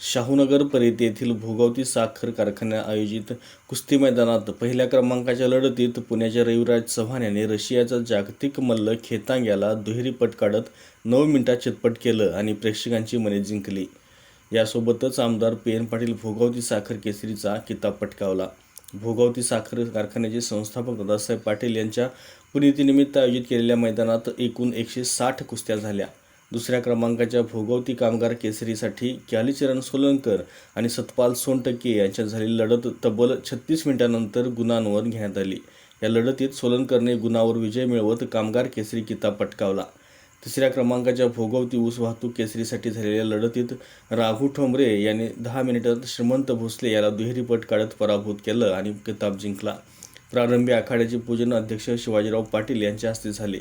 शाहूनगर परिधी येथील भोगावती साखर कारखान्यात आयोजित कुस्ती मैदानात पहिल्या क्रमांकाच्या लढतीत पुण्याच्या रविराज चव्हाण यांनी रशियाचा जागतिक मल्ल खेतांग याला दुहेरी पट काढत 9 मिनिटात चितपट केलं आणि प्रेक्षकांची मने जिंकली. यासोबतच आमदार पी.एन. पाटील भोगावती साखर केसरीचा किताब पटकावला. भोगावती साखर कारखान्याचे संस्थापक दादासाहेब पाटील यांच्या पुण्यतिथीनिमित्त आयोजित केलेल्या मैदानात एकूण 160 कुस्त्या झाल्या. दुसऱ्या क्रमांकाच्या भोगावती कामगार केसरीसाठी कालीचरण सोलनकर आणि सतपाल सोनटक्के यांच्यात झालेली लढत तब्बल 36 मिनिटांनंतर गुणांवर घेण्यात आली. या लढतीत सोलनकरने गुणांवर विजय मिळवत कामगार केसरी किताब पटकावला. तिसऱ्या क्रमांकाच्या भोगावती ऊस वाहतूक केसरीसाठी झालेल्या लढतीत राघू ठोंबरे यांनी 10 मिनिटात श्रीमंत भोसले याला दुहेरी पट काढत पराभूत केलं आणि किताब जिंकला. प्रारंभी आखाड्याचे पूजन अध्यक्ष शिवाजीराव पाटील यांच्या हस्ते झाले.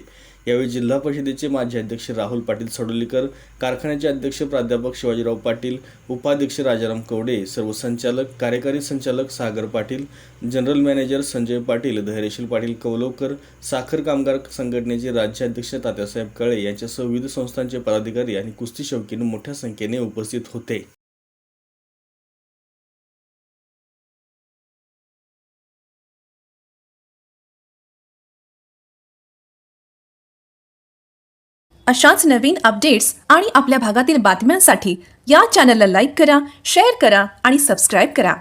यावेळी जिल्हा परिषदेचे माजी अध्यक्ष राहुल पाटील सडोलीकर, कारखान्याचे अध्यक्ष प्राध्यापक शिवाजीराव पाटील, उपाध्यक्ष राजाराम कवडे, सर्व संचालक, कार्यकारी संचालक सागर पाटील, जनरल मॅनेजर संजय पाटील, धैर्यशील पाटील कौलवकर, साखर कामगार संघटनेचे राज्याध्यक्ष तात्यासाहेब काळे यांच्यासह विविध संस्थांचे पदाधिकारी आणि कुस्ती शौकीन मोठ्या संख्येने उपस्थित होते. अशाच नवीन अपडेट्स आणि आपल्या भागातील बातम्यांसाठी या चॅनलला लाईक करा, शेअर करा आणि सबस्क्राईब करा.